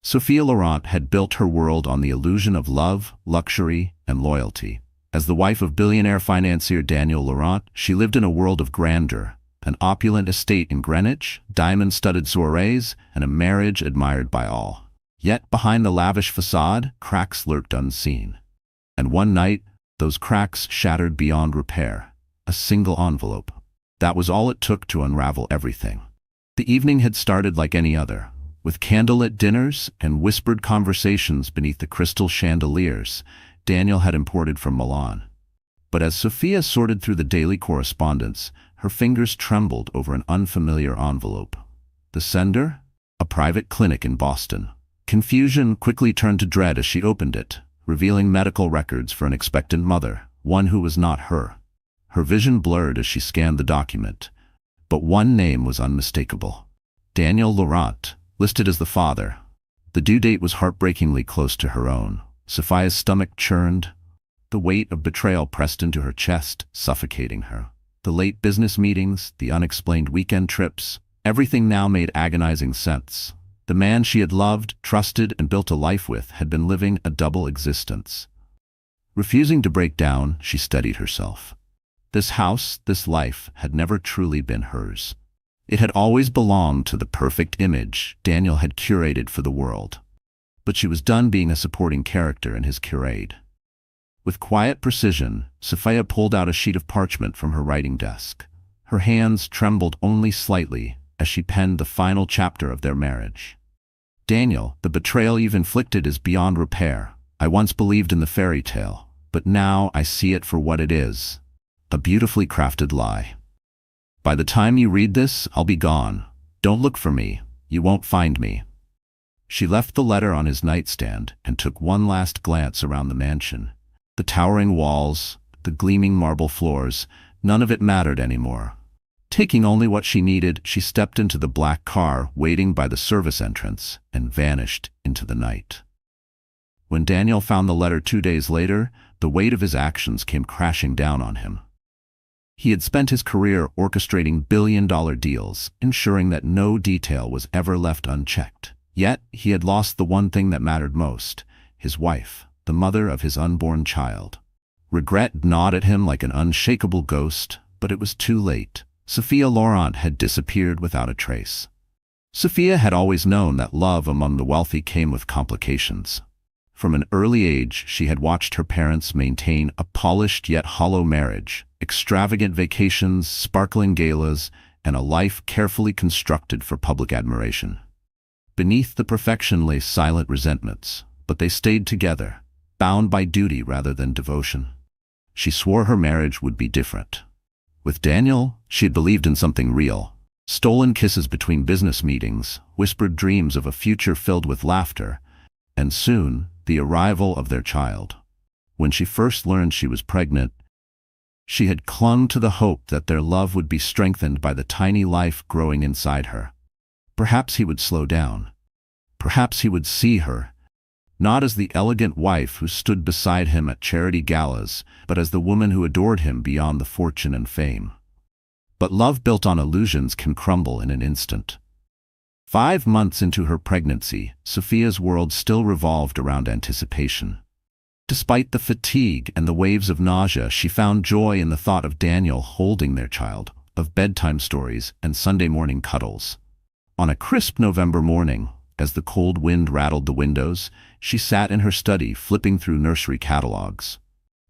Sophia Laurent had built her world on the illusion of love, luxury, and loyalty. As the wife of billionaire financier Daniel Laurent, she lived in a world of grandeur, an opulent estate in Greenwich, diamond-studded soirees, and a marriage admired by all. Yet behind the lavish facade, cracks lurked unseen. And one night, those cracks shattered beyond repair. A single envelope. That was all it took to unravel everything. The evening had started like any other, with candlelit dinners and whispered conversations beneath the crystal chandeliers Daniel had imported from Milan. But as Sophia sorted through the daily correspondence, her fingers trembled over an unfamiliar envelope. The sender? A private clinic in Boston. Confusion quickly turned to dread as she opened it, revealing medical records for an expectant mother, one who was not her. Her vision blurred as she scanned the document, but one name was unmistakable. Daniel Laurent, listed as the father. The due date was heartbreakingly close to her own. Sophia's stomach churned. The weight of betrayal pressed into her chest, suffocating her. The late business meetings, the unexplained weekend trips, everything now made agonizing sense. The man she had loved, trusted, and built a life with had been living a double existence. Refusing to break down, she steadied herself. This house, this life, had never truly been hers. It had always belonged to the perfect image Daniel had curated for the world. But she was done being a supporting character in his charade. With quiet precision, Sophia pulled out a sheet of parchment from her writing desk. Her hands trembled only slightly as she penned the final chapter of their marriage. Daniel, the betrayal you've inflicted is beyond repair. I once believed in the fairy tale, but now I see it for what it is. A beautifully crafted lie. By the time you read this, I'll be gone. Don't look for me. You won't find me. She left the letter on his nightstand and took one last glance around the mansion. The towering walls, the gleaming marble floors, none of it mattered anymore. Taking only what she needed, she stepped into the black car waiting by the service entrance and vanished into the night. When Daniel found the letter 2 days later, the weight of his actions came crashing down on him. He had spent his career orchestrating billion-dollar deals, ensuring that no detail was ever left unchecked. Yet, he had lost the one thing that mattered most, his wife, the mother of his unborn child. Regret gnawed at him like an unshakable ghost, but it was too late. Sophia Laurent had disappeared without a trace. Sophia had always known that love among the wealthy came with complications. From an early age, she had watched her parents maintain a polished yet hollow marriage, extravagant vacations, sparkling galas, and a life carefully constructed for public admiration. Beneath the perfection lay silent resentments, but they stayed together, bound by duty rather than devotion. She swore her marriage would be different. With Daniel, she had believed in something real. Stolen kisses between business meetings, whispered dreams of a future filled with laughter, and soon, the arrival of their child. When she first learned she was pregnant, she had clung to the hope that their love would be strengthened by the tiny life growing inside her. Perhaps he would slow down. Perhaps he would see her, not as the elegant wife who stood beside him at charity galas, but as the woman who adored him beyond the fortune and fame. But love built on illusions can crumble in an instant. 5 months into her pregnancy, Sophia's world still revolved around anticipation. Despite the fatigue and the waves of nausea, she found joy in the thought of Daniel holding their child, of bedtime stories and Sunday morning cuddles. On a crisp November morning, as the cold wind rattled the windows, she sat in her study flipping through nursery catalogs.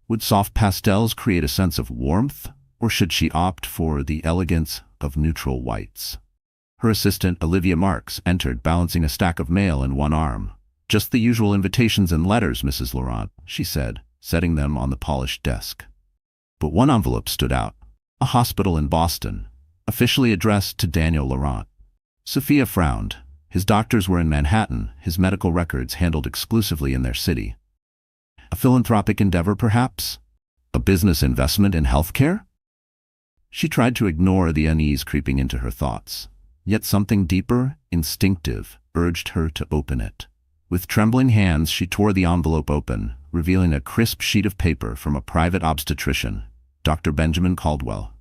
Would soft pastels create a sense of warmth, or should she opt for the elegance of neutral whites? Her assistant, Olivia Marks, entered, balancing a stack of mail in one arm. "Just the usual invitations and letters, Mrs. Laurent," she said, setting them on the polished desk. But one envelope stood out. A hospital in Boston, officially addressed to Daniel Laurent. Sophia frowned. His doctors were in Manhattan, his medical records handled exclusively in their city. A philanthropic endeavor, perhaps? A business investment in healthcare? She tried to ignore the unease creeping into her thoughts. Yet something deeper, instinctive, urged her to open it. With trembling hands, she tore the envelope open, revealing a crisp sheet of paper from a private obstetrician, Dr. Benjamin Caldwell.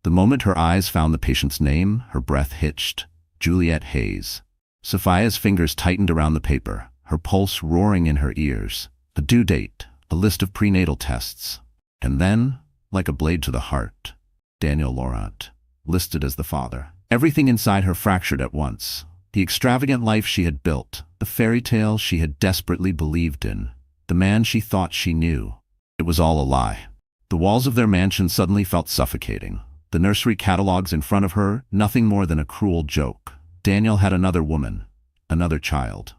The moment her eyes found the patient's name, her breath hitched. Juliet Hayes. Sophia's fingers tightened around the paper, her pulse roaring in her ears. A due date, a list of prenatal tests. And then, like a blade to the heart, Daniel Laurent, listed as the father. Everything inside her fractured at once. The extravagant life she had built, the fairy tale she had desperately believed in, the man she thought she knew. It was all a lie. The walls of their mansion suddenly felt suffocating. The nursery catalogs in front of her, nothing more than a cruel joke. Daniel had another woman, another child.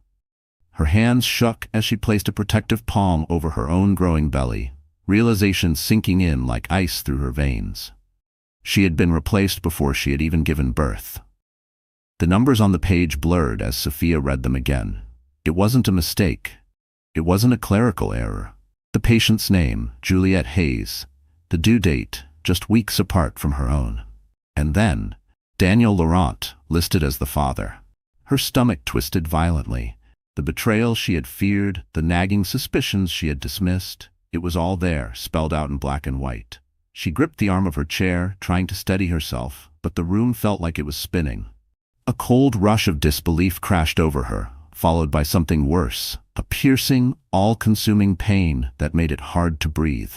Her hands shook as she placed a protective palm over her own growing belly, realization sinking in like ice through her veins. She had been replaced before she had even given birth. The numbers on the page blurred as Sophia read them again. It wasn't a mistake. It wasn't a clerical error. The patient's name, Juliette Hayes. The due date, just weeks apart from her own. And then, Daniel Laurent, listed as the father. Her stomach twisted violently. The betrayal she had feared, the nagging suspicions she had dismissed, it was all there, spelled out in black and white. She gripped the arm of her chair, trying to steady herself, but the room felt like it was spinning. A cold rush of disbelief crashed over her, followed by something worse, a piercing, all-consuming pain that made it hard to breathe.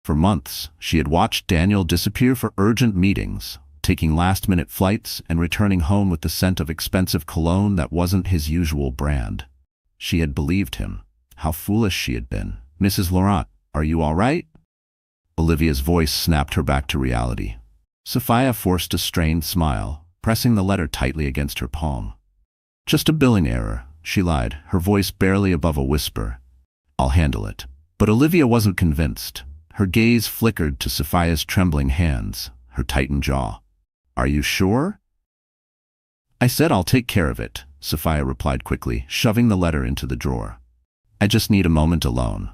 For months, she had watched Daniel disappear for urgent meetings, taking last-minute flights and returning home with the scent of expensive cologne that wasn't his usual brand. She had believed him. How foolish she had been. "Mrs. Laurent, are you all right?" Olivia's voice snapped her back to reality. Sophia forced a strained smile, pressing the letter tightly against her palm. "Just a billing error," she lied, her voice barely above a whisper. "I'll handle it." But Olivia wasn't convinced. Her gaze flickered to Sophia's trembling hands, her tightened jaw. "Are you sure?" "I said I'll take care of it," Sophia replied quickly, shoving the letter into the drawer. "I just need a moment alone."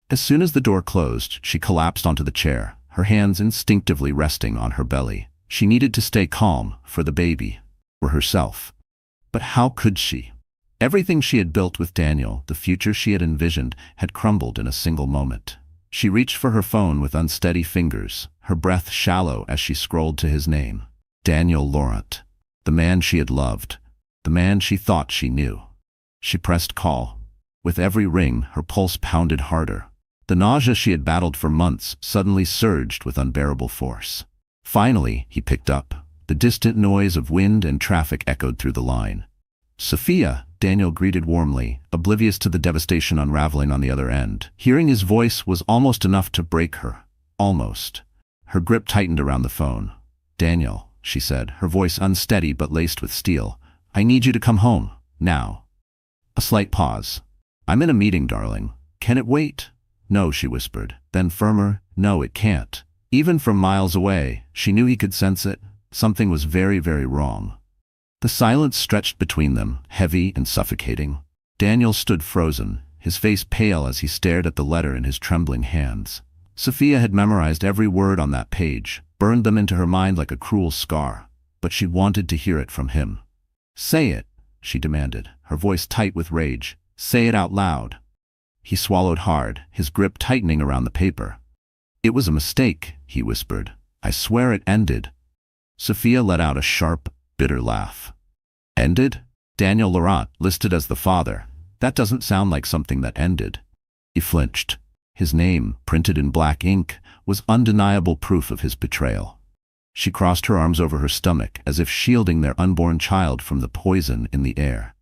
As soon as the door closed, she collapsed onto the chair, her hands instinctively resting on her belly. She needed to stay calm, for the baby, for herself. But how could she? Everything she had built with Daniel, the future she had envisioned, had crumbled in a single moment. She reached for her phone with unsteady fingers, her breath shallow as she scrolled to his name. Daniel Laurent. The man she had loved. The man she thought she knew. She pressed call. With every ring, her pulse pounded harder. The nausea she had battled for months suddenly surged with unbearable force. Finally, he picked up. The distant noise of wind and traffic echoed through the line. "Sophia," Daniel greeted warmly, oblivious to the devastation unraveling on the other end. Hearing his voice was almost enough to break her. Almost. Her grip tightened around the phone. "Daniel," she said, her voice unsteady but laced with steel. "I need you to come home. Now." A slight pause. "I'm in a meeting, darling. Can it wait?" "No," she whispered. Then firmer, "No, it can't." Even from miles away, she knew he could sense it. Something was very, very wrong. The silence stretched between them, heavy and suffocating. Daniel stood frozen, his face pale as he stared at the letter in his trembling hands. Sophia had memorized every word on that page, burned them into her mind like a cruel scar, but she wanted to hear it from him. "Say it," she demanded, her voice tight with rage. "Say it out loud." He swallowed hard, his grip tightening around the paper. "It was a mistake," he whispered. "I swear it ended." Sophia let out a sharp, bitter laugh. "Ended? Daniel Laurent, listed as the father. That doesn't sound like something that ended." He flinched. His name, printed in black ink, was undeniable proof of his betrayal. She crossed her arms over her stomach, as if shielding their unborn child from the poison in the air.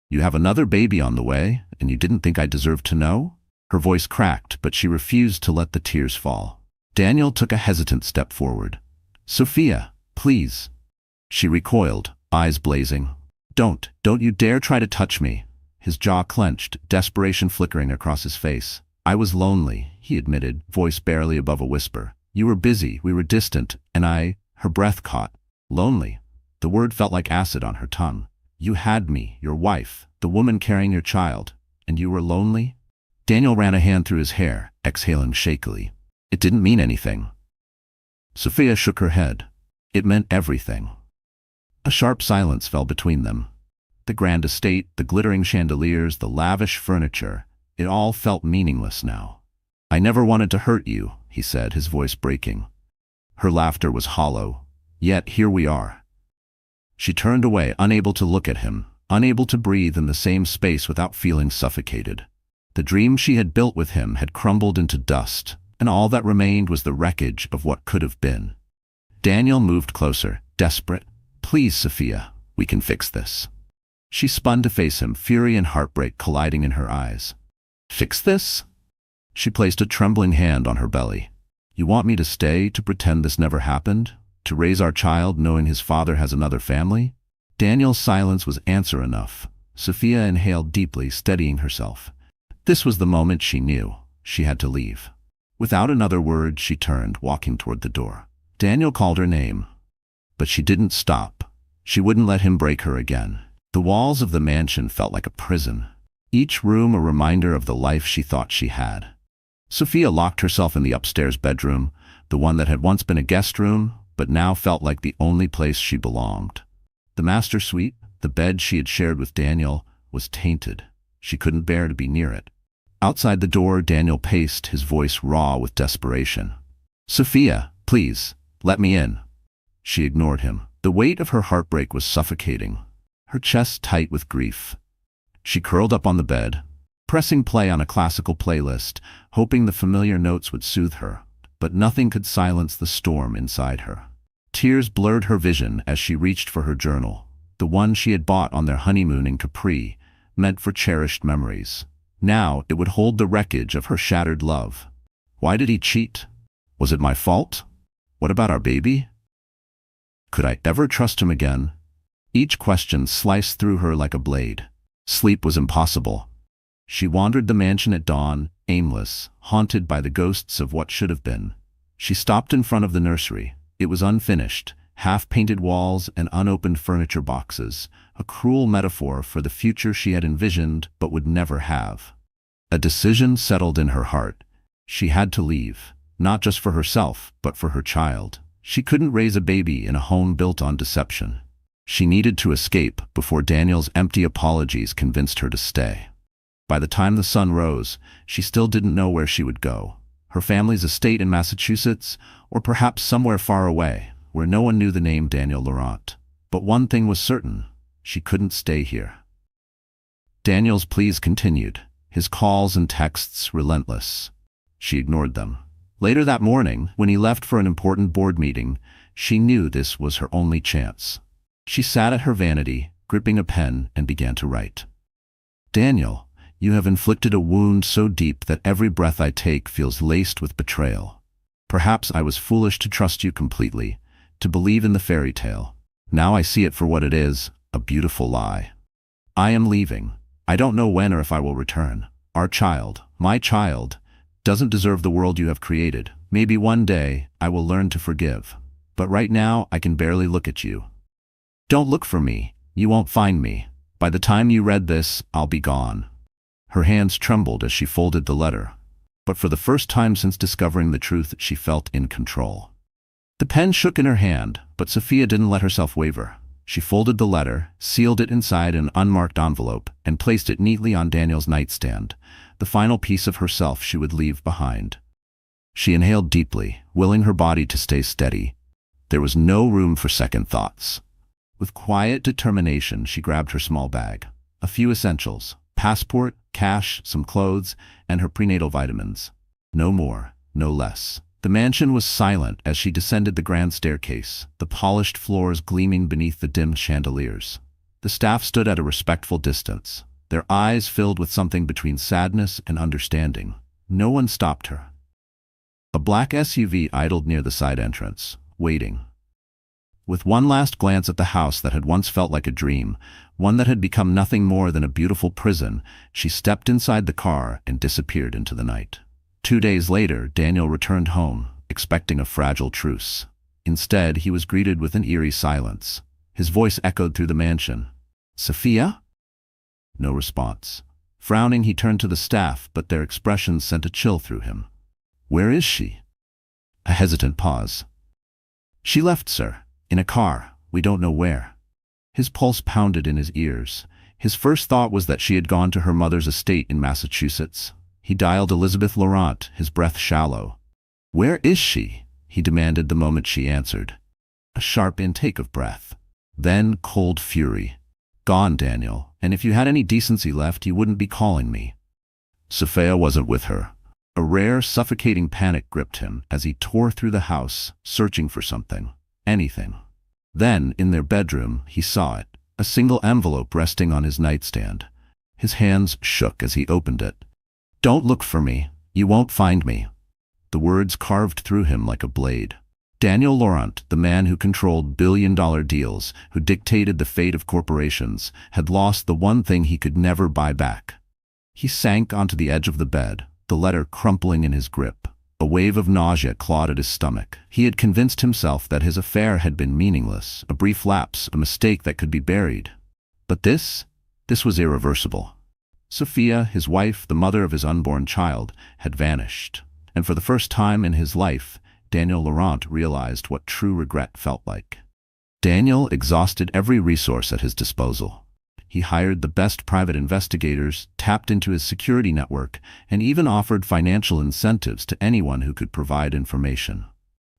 "You have another baby on the way, and you didn't think I deserved to know?" Her voice cracked, but she refused to let the tears fall. Daniel took a hesitant step forward. "Sophia, please." She recoiled, eyes blazing. Don't you dare try to touch me." His jaw clenched, desperation flickering across his face. "I was lonely," he admitted, voice barely above a whisper. "You were busy, we were distant, and Her breath caught. Lonely. The word felt like acid on her tongue. "You had me, your wife, the woman carrying your child, and you were lonely?" Daniel ran a hand through his hair, exhaling shakily. "It didn't mean anything." Sophia shook her head. "It meant everything." A sharp silence fell between them. The grand estate, the glittering chandeliers, the lavish furniture, it all felt meaningless now. "I never wanted to hurt you," he said, his voice breaking. Her laughter was hollow. "Yet here we are." She turned away, unable to look at him. unable to breathe in the same space without feeling suffocated. The dream she had built with him had crumbled into dust, and all that remained was the wreckage of what could have been. Daniel moved closer, desperate. "Please, Sophia, we can fix this." She spun to face him, fury and heartbreak colliding in her eyes. "Fix this?" She placed a trembling hand on her belly. "You want me to stay, to pretend this never happened? To raise our child knowing his father has another family?" Daniel's silence was answer enough. Sophia inhaled deeply, steadying herself. This was the moment she knew. She had to leave. Without another word, she turned, walking toward the door. Daniel called her name, but she didn't stop. She wouldn't let him break her again. The walls of the mansion felt like a prison, each room a reminder of the life she thought she had. Sophia locked herself in the upstairs bedroom, the one that had once been a guest room, but now felt like the only place she belonged. The master suite, the bed she had shared with Daniel, was tainted. She couldn't bear to be near it. Outside the door, Daniel paced, his voice raw with desperation. "Sophia, please, let me in." She ignored him. The weight of her heartbreak was suffocating, her chest tight with grief. She curled up on the bed, pressing play on a classical playlist, hoping the familiar notes would soothe her, but nothing could silence the storm inside her. Tears blurred her vision as she reached for her journal, the one she had bought on their honeymoon in Capri, meant for cherished memories. Now it would hold the wreckage of her shattered love. Why did he cheat? Was it my fault? What about our baby? Could I ever trust him again? Each question sliced through her like a blade. Sleep was impossible. She wandered the mansion at dawn, aimless, haunted by the ghosts of what should have been. She stopped in front of the nursery. It was unfinished, half-painted walls and unopened furniture boxes, a cruel metaphor for the future she had envisioned but would never have. A decision settled in her heart. She had to leave, not just for herself, but for her child. She couldn't raise a baby in a home built on deception. She needed to escape before Daniel's empty apologies convinced her to stay. By the time the sun rose, she still didn't know where she would go. Her family's estate in Massachusetts, or perhaps somewhere far away, where no one knew the name Daniel Laurent. But one thing was certain: she couldn't stay here. Daniel's pleas continued, his calls and texts relentless. She ignored them. Later that morning, when he left for an important board meeting, she knew this was her only chance. She sat at her vanity, gripping a pen, and began to write. "Daniel, you have inflicted a wound so deep that every breath I take feels laced with betrayal. Perhaps I was foolish to trust you completely, to believe in the fairy tale. Now I see it for what it is, a beautiful lie. I am leaving. I don't know when or if I will return. Our child, my child, doesn't deserve the world you have created. Maybe one day I will learn to forgive. But right now I can barely look at you. Don't look for me. You won't find me. By the time you read this, I'll be gone." Her hands trembled as she folded the letter, but for the first time since discovering the truth, she felt in control. The pen shook in her hand, but Sophia didn't let herself waver. She folded the letter, sealed it inside an unmarked envelope, and placed it neatly on Daniel's nightstand, the final piece of herself she would leave behind. She inhaled deeply, willing her body to stay steady. There was no room for second thoughts. With quiet determination, she grabbed her small bag. A few essentials: passport, cash, some clothes, and her prenatal vitamins. No more, no less. The mansion was silent as she descended the grand staircase, the polished floors gleaming beneath the dim chandeliers. The staff stood at a respectful distance, their eyes filled with something between sadness and understanding. No one stopped her. A black SUV idled near the side entrance, waiting. With one last glance at the house that had once felt like a dream, one that had become nothing more than a beautiful prison, she stepped inside the car and disappeared into the night. 2 days later, Daniel returned home, expecting a fragile truce. Instead, he was greeted with an eerie silence. His voice echoed through the mansion. "Sophia?" No response. Frowning, he turned to the staff, but their expressions sent a chill through him. "Where is she?" A hesitant pause. "She left, sir. In a car. We don't know where." His pulse pounded in his ears. His first thought was that she had gone to her mother's estate in Massachusetts. He dialed Elizabeth Laurent, his breath shallow. "Where is she?" he demanded the moment she answered. A sharp intake of breath. Then cold fury. Gone, Daniel, and if you had any decency left, you wouldn't be calling me. Sophia wasn't with her. A rare, suffocating panic gripped him as he tore through the house, searching for something. Anything. Then, in their bedroom, he saw it. A single envelope resting on his nightstand. His hands shook as he opened it. "Don't look for me. You won't find me." The words carved through him like a blade. Daniel Laurent, the man who controlled billion-dollar deals, who dictated the fate of corporations, had lost the one thing he could never buy back. He sank onto the edge of the bed, the letter crumpling in his grip. A wave of nausea clawed at his stomach. He had convinced himself that his affair had been meaningless, a brief lapse, a mistake that could be buried. But this was irreversible. Sophia, his wife, the mother of his unborn child, had vanished. And for the first time in his life, Daniel Laurent realized what true regret felt like. Daniel exhausted every resource at his disposal. He hired the best private investigators, tapped into his security network, and even offered financial incentives to anyone who could provide information.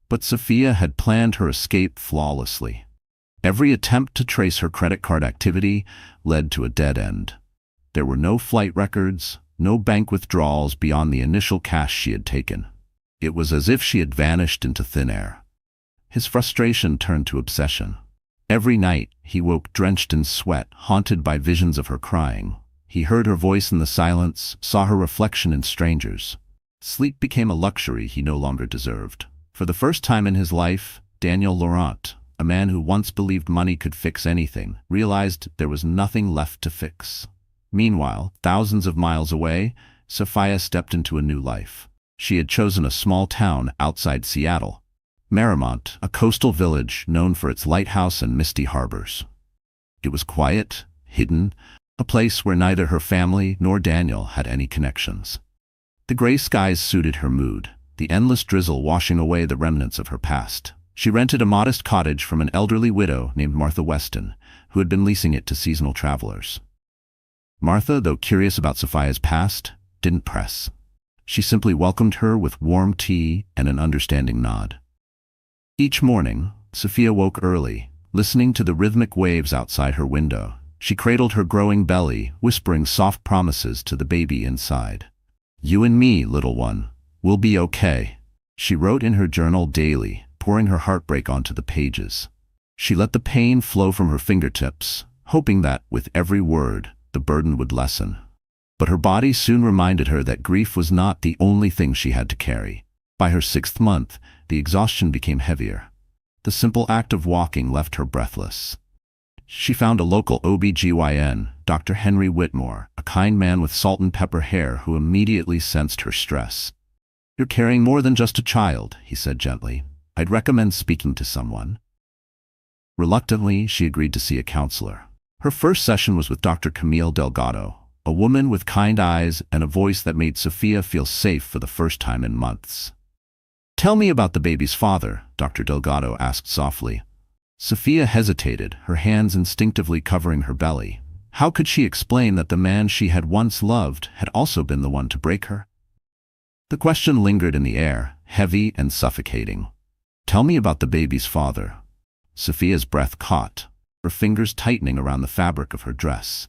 But Sophia had planned her escape flawlessly. Every attempt to trace her credit card activity led to a dead end. There were no flight records, no bank withdrawals beyond the initial cash she had taken. It was as if she had vanished into thin air. His frustration turned to obsession. Every night, he woke drenched in sweat, haunted by visions of her crying. He heard her voice in the silence, saw her reflection in strangers. Sleep became a luxury he no longer deserved. For the first time in his life, Daniel Laurent, a man who once believed money could fix anything, realized there was nothing left to fix. Meanwhile, thousands of miles away, Sophia stepped into a new life. She had chosen a small town outside Seattle, Marymount, a coastal village known for its lighthouse and misty harbors. It was quiet, hidden, a place where neither her family nor Daniel had any connections. The gray skies suited her mood, the endless drizzle washing away the remnants of her past. She rented a modest cottage from an elderly widow named Martha Weston, who had been leasing it to seasonal travelers. Martha, though curious about Sophia's past, didn't press. She simply welcomed her with warm tea and an understanding nod. Each morning, Sophia woke early, listening to the rhythmic waves outside her window. She cradled her growing belly, whispering soft promises to the baby inside. "You and me, little one, we'll be okay," she wrote in her journal daily, pouring her heartbreak onto the pages. She let the pain flow from her fingertips, hoping that, with every word, the burden would lessen. But her body soon reminded her that grief was not the only thing she had to carry. By her 6th month, the exhaustion became heavier. The simple act of walking left her breathless. She found a local OB/GYN, Dr. Henry Whitmore, a kind man with salt and pepper hair who immediately sensed her stress. "You're carrying more than just a child," he said gently. "I'd recommend speaking to someone." Reluctantly, she agreed to see a counselor. Her first session was with Dr. Camille Delgado, a woman with kind eyes and a voice that made Sophia feel safe for the first time in months. "Tell me about the baby's father," Dr. Delgado asked softly. Sophia hesitated, her hands instinctively covering her belly. How could she explain that the man she had once loved had also been the one to break her? The question lingered in the air, heavy and suffocating. "Tell me about the baby's father." Sophia's breath caught, her fingers tightening around the fabric of her dress.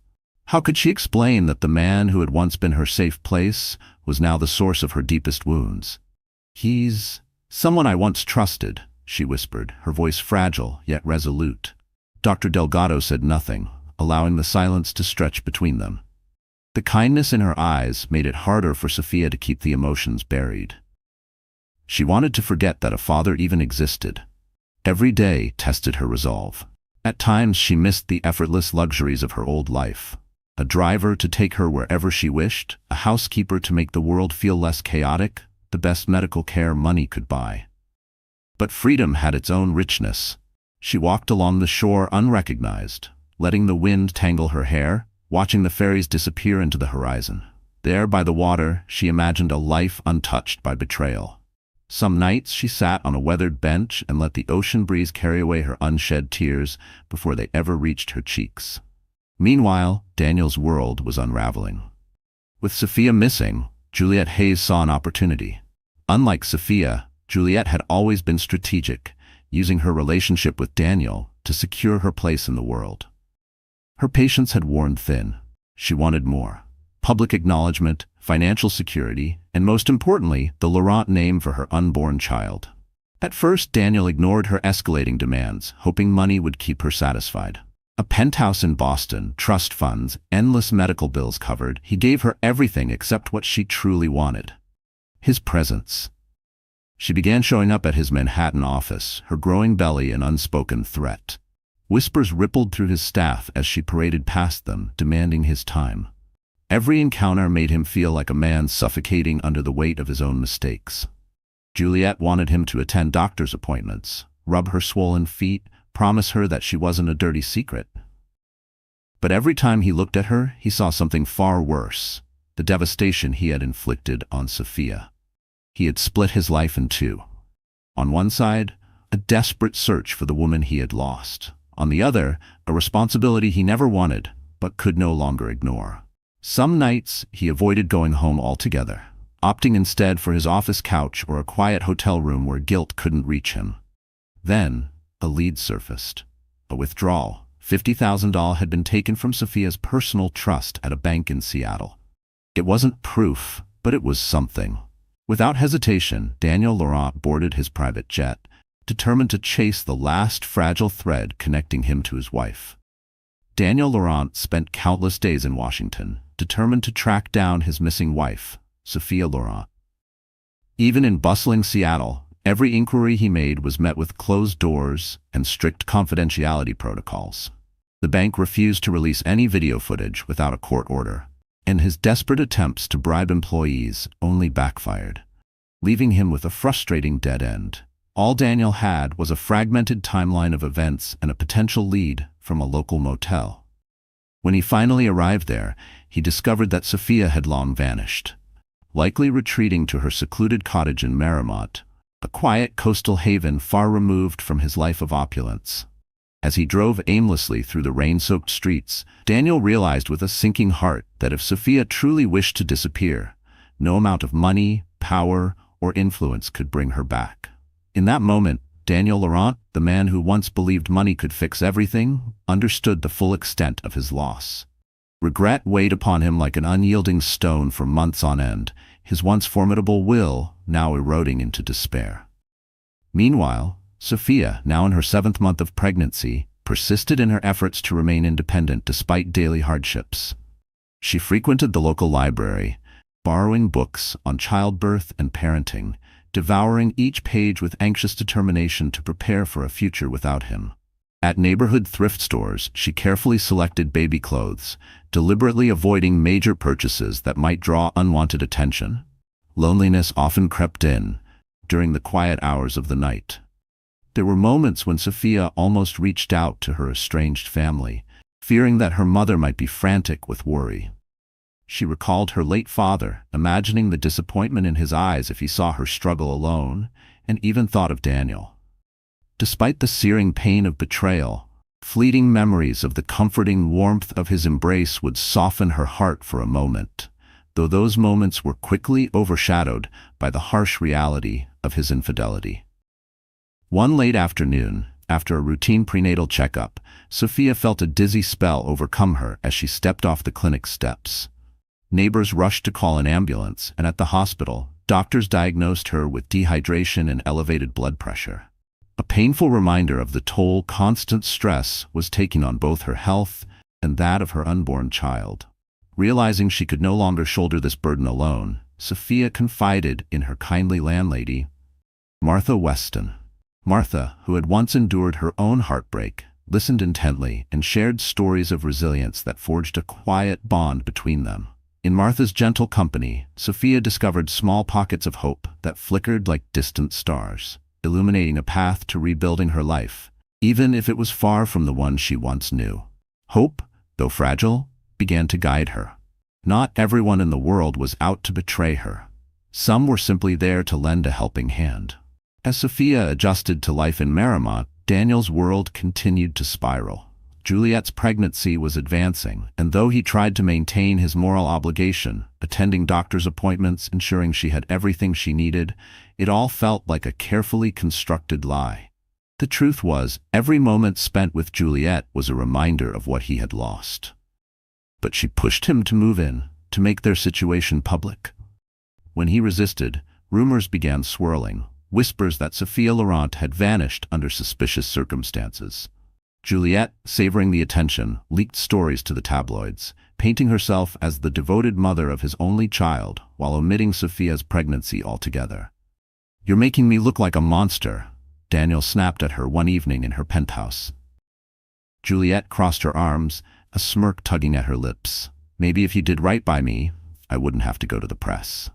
How could she explain that the man who had once been her safe place was now the source of her deepest wounds? "He's someone I once trusted," she whispered, her voice fragile yet resolute. Dr. Delgado said nothing, allowing the silence to stretch between them. The kindness in her eyes made it harder for Sophia to keep the emotions buried. She wanted to forget that a father even existed. Every day tested her resolve. At times she missed the effortless luxuries of her old life. A driver to take her wherever she wished, a housekeeper to make the world feel less chaotic, the best medical care money could buy. But freedom had its own richness. She walked along the shore unrecognized, letting the wind tangle her hair, watching the ferries disappear into the horizon. There by the water, she imagined a life untouched by betrayal. Some nights she sat on a weathered bench and let the ocean breeze carry away her unshed tears before they ever reached her cheeks. Meanwhile, Daniel's world was unraveling. With Sophia missing, Juliette Hayes saw an opportunity. Unlike Sophia, Juliette had always been strategic, using her relationship with Daniel to secure her place in the world. Her patience had worn thin. She wanted more. Public acknowledgement, financial security, and most importantly, the Laurent name for her unborn child. At first, Daniel ignored her escalating demands, hoping money would keep her satisfied. A penthouse in Boston, trust funds, endless medical bills covered, he gave her everything except what she truly wanted. His presence. She began showing up at his Manhattan office, her growing belly an unspoken threat. Whispers rippled through his staff as she paraded past them, demanding his time. Every encounter made him feel like a man suffocating under the weight of his own mistakes. Juliette wanted him to attend doctor's appointments, rub her swollen feet, promise her that she wasn't a dirty secret. But every time he looked at her, he saw something far worse, the devastation he had inflicted on Sophia. He had split his life in two. On one side, a desperate search for the woman he had lost. On the other, a responsibility he never wanted, but could no longer ignore. Some nights, he avoided going home altogether, opting instead for his office couch or a quiet hotel room where guilt couldn't reach him. Then, a lead surfaced. A withdrawal. $50,000 had been taken from Sophia's personal trust at a bank in Seattle. It wasn't proof, but it was something. Without hesitation, Daniel Laurent boarded his private jet, determined to chase the last fragile thread connecting him to his wife. Daniel Laurent spent countless days in Washington, determined to track down his missing wife, Sophia Laurent. Even in bustling Seattle, every inquiry he made was met with closed doors and strict confidentiality protocols. The bank refused to release any video footage without a court order, and his desperate attempts to bribe employees only backfired, leaving him with a frustrating dead end. All Daniel had was a fragmented timeline of events and a potential lead from a local motel. When he finally arrived there, he discovered that Sophia had long vanished, likely retreating to her secluded cottage in Marymount, a quiet coastal haven far removed from his life of opulence. As he drove aimlessly through the rain-soaked streets, Daniel realized with a sinking heart that if Sophia truly wished to disappear, no amount of money, power, or influence could bring her back. In that moment, Daniel Laurent, the man who once believed money could fix everything, understood the full extent of his loss. Regret weighed upon him like an unyielding stone for months on end, his once formidable will now eroding into despair. Meanwhile, Sophia, now in her 7th month of pregnancy, persisted in her efforts to remain independent despite daily hardships. She frequented the local library, borrowing books on childbirth and parenting, devouring each page with anxious determination to prepare for a future without him. At neighborhood thrift stores, she carefully selected baby clothes, deliberately avoiding major purchases that might draw unwanted attention. Loneliness often crept in during the quiet hours of the night. There were moments when Sophia almost reached out to her estranged family, fearing that her mother might be frantic with worry. She recalled her late father, imagining the disappointment in his eyes if he saw her struggle alone, and even thought of Daniel. Despite the searing pain of betrayal, fleeting memories of the comforting warmth of his embrace would soften her heart for a moment, though those moments were quickly overshadowed by the harsh reality of his infidelity. One late afternoon, after a routine prenatal checkup, Sophia felt a dizzy spell overcome her as she stepped off the clinic steps. Neighbors rushed to call an ambulance, and at the hospital, doctors diagnosed her with dehydration and elevated blood pressure. A painful reminder of the toll constant stress was taking on both her health and that of her unborn child. Realizing she could no longer shoulder this burden alone, Sophia confided in her kindly landlady, Martha Weston. Martha, who had once endured her own heartbreak, listened intently and shared stories of resilience that forged a quiet bond between them. In Martha's gentle company, Sophia discovered small pockets of hope that flickered like distant stars, illuminating a path to rebuilding her life, even if it was far from the one she once knew. Hope, though fragile, began to guide her. Not everyone in the world was out to betray her. Some were simply there to lend a helping hand. As Sophia adjusted to life in Marymount, Daniel's world continued to spiral. Juliette's pregnancy was advancing, and though he tried to maintain his moral obligation, attending doctor's appointments, ensuring she had everything she needed, it all felt like a carefully constructed lie. The truth was, every moment spent with Juliet was a reminder of what he had lost. But she pushed him to move in, to make their situation public. When he resisted, rumors began swirling, whispers that Sophia Laurent had vanished under suspicious circumstances. Juliet, savoring the attention, leaked stories to the tabloids, painting herself as the devoted mother of his only child while omitting Sophia's pregnancy altogether. "You're making me look like a monster," Daniel snapped at her one evening in her penthouse. Juliet crossed her arms, a smirk tugging at her lips. "Maybe if you did right by me, I wouldn't have to go to the press."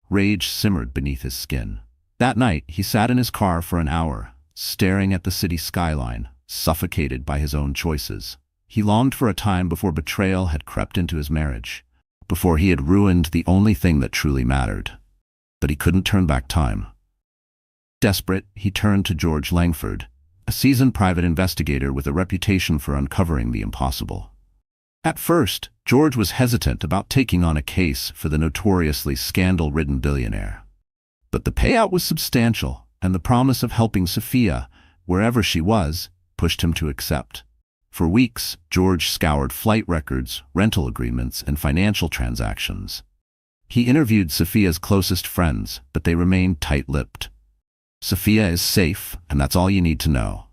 Rage simmered beneath his skin. That night, he sat in his car for an hour, staring at the city skyline, suffocated by his own choices. He longed for a time before betrayal had crept into his marriage, before he had ruined the only thing that truly mattered. But he couldn't turn back time. Desperate, he turned to George Langford, a seasoned private investigator with a reputation for uncovering the impossible. At first, George was hesitant about taking on a case for the notoriously scandal-ridden billionaire. But the payout was substantial, and the promise of helping Sophia, wherever she was, pushed him to accept. For weeks, George scoured flight records, rental agreements, and financial transactions. He interviewed Sophia's closest friends, but they remained tight-lipped. "Sophia is safe, and that's all you need to know."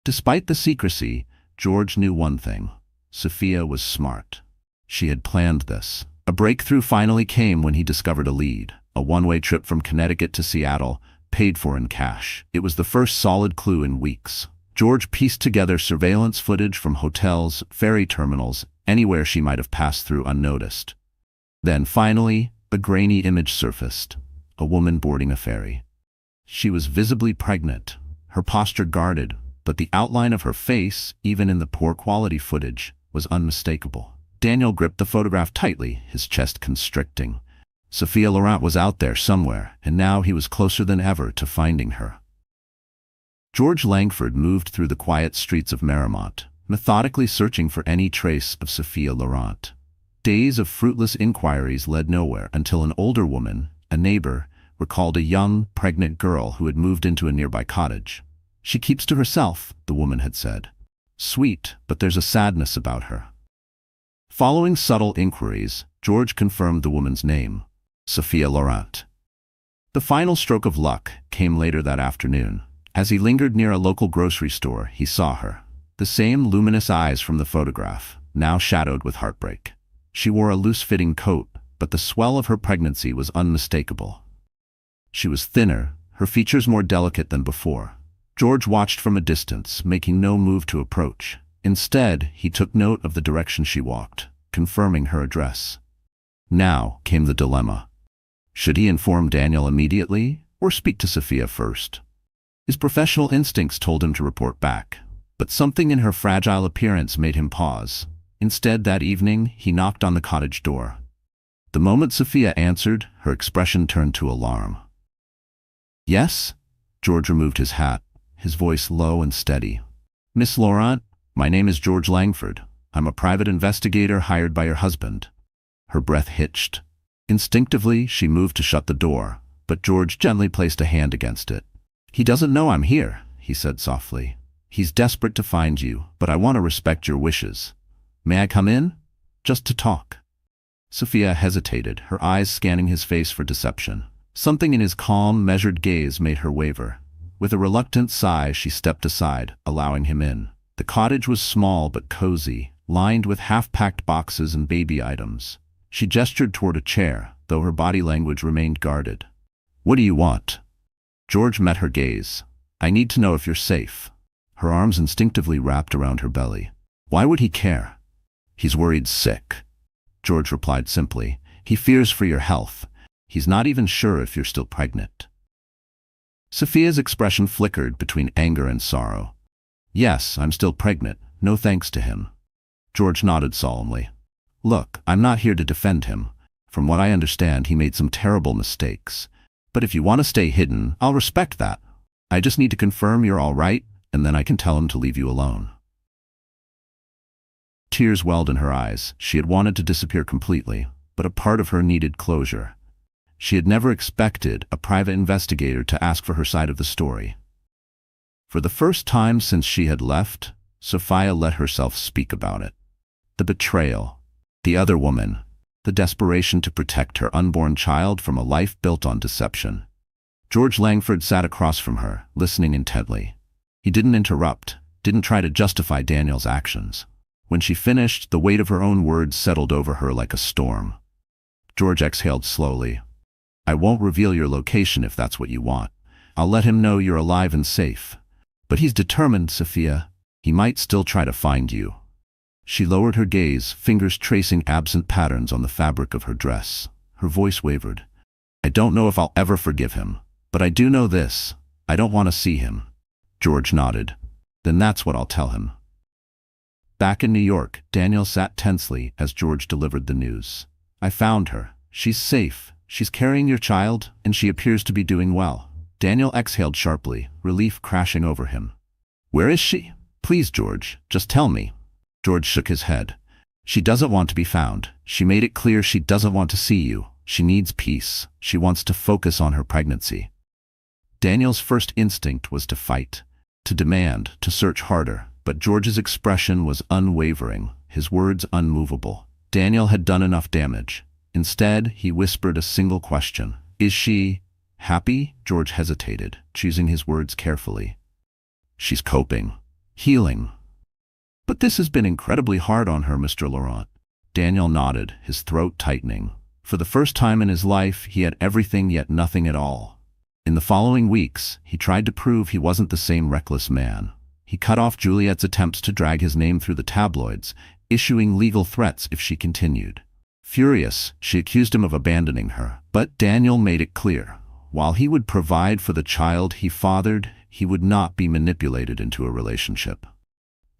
Despite the secrecy, George knew one thing. Sophia was smart. She had planned this. A breakthrough finally came when he discovered a lead, a one-way trip from Connecticut to Seattle, paid for in cash. It was the first solid clue in weeks. George pieced together surveillance footage from hotels, ferry terminals, anywhere she might have passed through unnoticed. Then finally, a grainy image surfaced, a woman boarding a ferry. She was visibly pregnant, her posture guarded, but the outline of her face, even in the poor quality footage, was unmistakable. Daniel gripped the photograph tightly, his chest constricting. Sophia Laurent was out there somewhere, and now he was closer than ever to finding her. George Langford moved through the quiet streets of Marymount, methodically searching for any trace of Sophia Laurent. Days of fruitless inquiries led nowhere until an older woman, a neighbor, recalled a young, pregnant girl who had moved into a nearby cottage. "She keeps to herself," the woman had said. "Sweet, but there's a sadness about her." Following subtle inquiries, George confirmed the woman's name, Sophia Laurent. The final stroke of luck came later that afternoon. As he lingered near a local grocery store, he saw her. The same luminous eyes from the photograph, now shadowed with heartbreak. She wore a loose-fitting coat, but the swell of her pregnancy was unmistakable. She was thinner, her features more delicate than before. George watched from a distance, making no move to approach. Instead, he took note of the direction she walked, confirming her address. Now came the dilemma. Should he inform Daniel immediately, or speak to Sophia first? His professional instincts told him to report back, but something in her fragile appearance made him pause. Instead, that evening, he knocked on the cottage door. The moment Sophia answered, her expression turned to alarm. "Yes?" George removed his hat, his voice low and steady. "Miss Laurent, my name is George Langford. I'm a private investigator hired by your husband." Her breath hitched. Instinctively, she moved to shut the door, but George gently placed a hand against it. "He doesn't know I'm here," he said softly. "He's desperate to find you, but I want to respect your wishes. May I come in? Just to talk." Sophia hesitated, her eyes scanning his face for deception. Something in his calm, measured gaze made her waver. With a reluctant sigh, she stepped aside, allowing him in. The cottage was small but cozy, lined with half-packed boxes and baby items. She gestured toward a chair, though her body language remained guarded. "What do you want?" George met her gaze. "I need to know if you're safe." Her arms instinctively wrapped around her belly. Why would he care? "He's worried sick," George replied simply. "He fears for your health. He's not even sure if you're still pregnant." Sophia's expression flickered between anger and sorrow. "Yes, I'm still pregnant, no thanks to him." George nodded solemnly. "Look, I'm not here to defend him. From what I understand, he made some terrible mistakes. But if you want to stay hidden, I'll respect that. I just need to confirm you're all right, and then I can tell him to leave you alone." Tears welled in her eyes. She had wanted to disappear completely, but a part of her needed closure. She had never expected a private investigator to ask for her side of the story. For the first time since she had left, Sophia let herself speak about it. The betrayal, the other woman, the desperation to protect her unborn child from a life built on deception. George Langford sat across from her, listening intently. He didn't interrupt, didn't try to justify Daniel's actions. When she finished, the weight of her own words settled over her like a storm. George exhaled slowly. "I won't reveal your location if that's what you want. I'll let him know you're alive and safe. But he's determined, Sophia. He might still try to find you." She lowered her gaze, fingers tracing absent patterns on the fabric of her dress. Her voice wavered. "I don't know if I'll ever forgive him, but I do know this. I don't want to see him." George nodded. "Then that's what I'll tell him." Back in New York, Daniel sat tensely as George delivered the news. "I found her. She's safe. She's carrying your child, and she appears to be doing well." Daniel exhaled sharply, relief crashing over him. "Where is she? Please, George, just tell me." George shook his head. "She doesn't want to be found. She made it clear she doesn't want to see you. She needs peace. She wants to focus on her pregnancy." Daniel's first instinct was to fight, to demand, to search harder, but George's expression was unwavering, his words unmovable. Daniel had done enough damage. Instead, he whispered a single question. "Is she happy?" George hesitated, choosing his words carefully. "She's coping. Healing. But this has been incredibly hard on her, Mr. Laurent." Daniel nodded, his throat tightening. For the first time in his life, he had everything yet nothing at all. In the following weeks, he tried to prove he wasn't the same reckless man. He cut off Juliet's attempts to drag his name through the tabloids, issuing legal threats if she continued. Furious, she accused him of abandoning her. But Daniel made it clear. While he would provide for the child he fathered, he would not be manipulated into a relationship.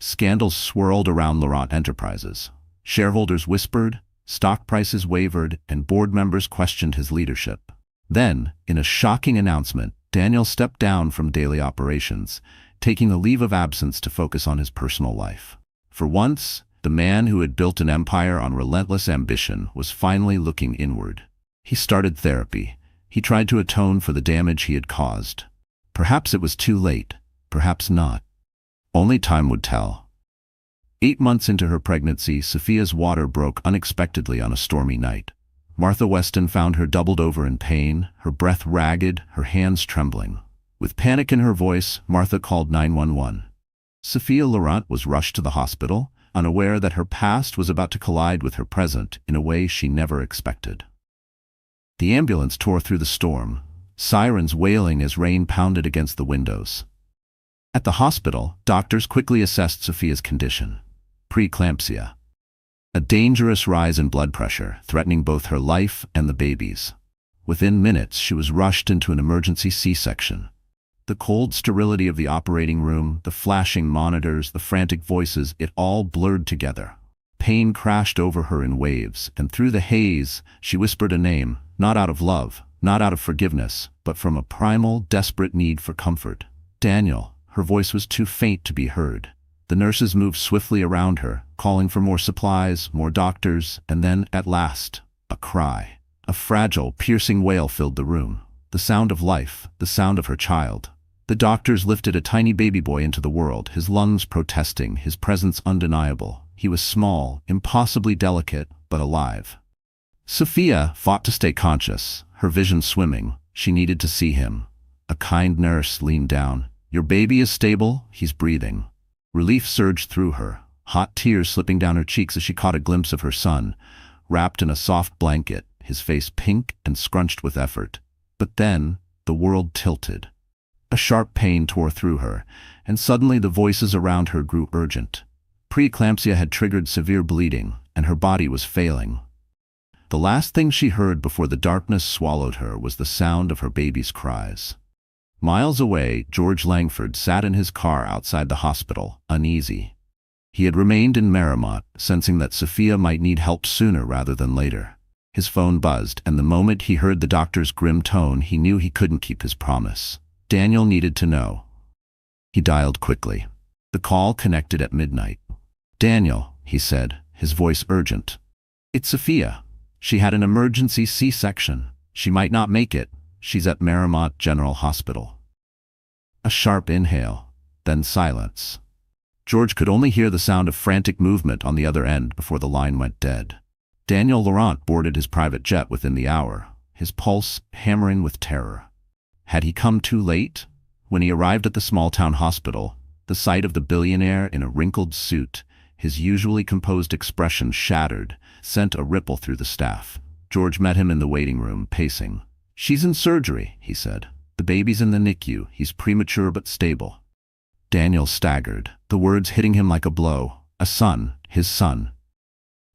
Scandals swirled around Laurent Enterprises. Shareholders whispered, stock prices wavered, and board members questioned his leadership. Then, in a shocking announcement, Daniel stepped down from daily operations, taking a leave of absence to focus on his personal life. For once, the man who had built an empire on relentless ambition was finally looking inward. He started therapy. He tried to atone for the damage he had caused. Perhaps it was too late, perhaps not. Only time would tell. 8 months into her pregnancy, Sophia's water broke unexpectedly on a stormy night. Martha Weston found her doubled over in pain, her breath ragged, her hands trembling. With panic in her voice, Martha called 911. Sophia Laurent was rushed to the hospital, unaware that her past was about to collide with her present in a way she never expected. The ambulance tore through the storm, sirens wailing as rain pounded against the windows. At the hospital, doctors quickly assessed Sophia's condition. Preeclampsia. A dangerous rise in blood pressure, threatening both her life and the baby's. Within minutes, she was rushed into an emergency C-section. The cold sterility of the operating room, the flashing monitors, the frantic voices, it all blurred together. Pain crashed over her in waves, and through the haze, she whispered a name, not out of love, not out of forgiveness, but from a primal, desperate need for comfort. Daniel. Her voice was too faint to be heard. The nurses moved swiftly around her, calling for more supplies, more doctors, and then, at last, a cry. A fragile, piercing wail filled the room. The sound of life, the sound of her child. The doctors lifted a tiny baby boy into the world, his lungs protesting, his presence undeniable. He was small, impossibly delicate, but alive. Sophia fought to stay conscious, her vision swimming. She needed to see him. A kind nurse leaned down. "Your baby is stable, he's breathing." Relief surged through her, hot tears slipping down her cheeks as she caught a glimpse of her son, wrapped in a soft blanket, his face pink and scrunched with effort. But then, the world tilted. A sharp pain tore through her, and suddenly the voices around her grew urgent. Preeclampsia had triggered severe bleeding, and her body was failing. The last thing she heard before the darkness swallowed her was the sound of her baby's cries. Miles away, George Langford sat in his car outside the hospital, uneasy. He had remained in Marymount, sensing that Sophia might need help sooner rather than later. His phone buzzed, and the moment he heard the doctor's grim tone, he knew he couldn't keep his promise. Daniel needed to know. He dialed quickly. The call connected at midnight. "Daniel," he said, his voice urgent. "It's Sophia. She had an emergency C-section. She might not make it. She's at Marymount General Hospital." A sharp inhale. then silence. George could only hear the sound of frantic movement on the other end before the line went dead. Daniel Laurent boarded his private jet within the hour, his pulse hammering with terror. Had he come too late? When he arrived at the small-town hospital, the sight of the billionaire in a wrinkled suit, his usually composed expression shattered, sent a ripple through the staff. George met him in the waiting room, pacing. "She's in surgery," he said. "The baby's in the NICU. He's premature but stable." Daniel staggered, the words hitting him like a blow. A son, his son.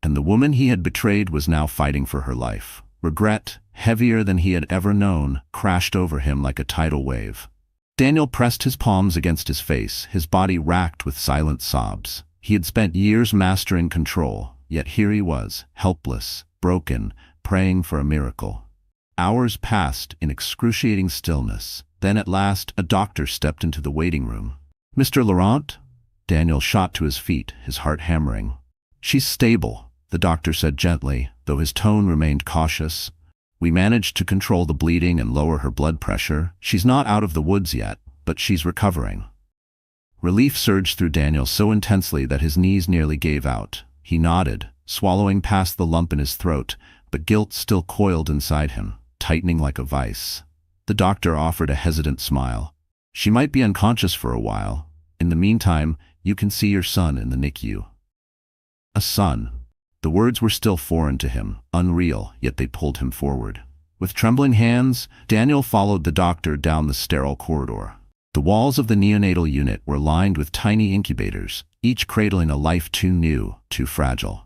And the woman he had betrayed was now fighting for her life. Regret, heavier than he had ever known, crashed over him like a tidal wave. Daniel pressed his palms against his face, his body racked with silent sobs. He had spent years mastering control, yet here he was, helpless, broken, praying for a miracle. Hours passed in excruciating stillness. Then at last a doctor stepped into the waiting room. "Mr. Laurent?" Daniel shot to his feet, his heart hammering. "She's stable," the doctor said gently, though his tone remained cautious. "We managed to control the bleeding and lower her blood pressure. She's not out of the woods yet, but she's recovering." Relief surged through Daniel so intensely that his knees nearly gave out. He nodded, swallowing past the lump in his throat, but guilt still coiled inside him, tightening like a vice. The doctor offered a hesitant smile. "She might be unconscious for a while. In the meantime, you can see your son in the NICU." A son. The words were still foreign to him, unreal, yet they pulled him forward. With trembling hands, Daniel followed the doctor down the sterile corridor. The walls of the neonatal unit were lined with tiny incubators, each cradling a life too new, too fragile.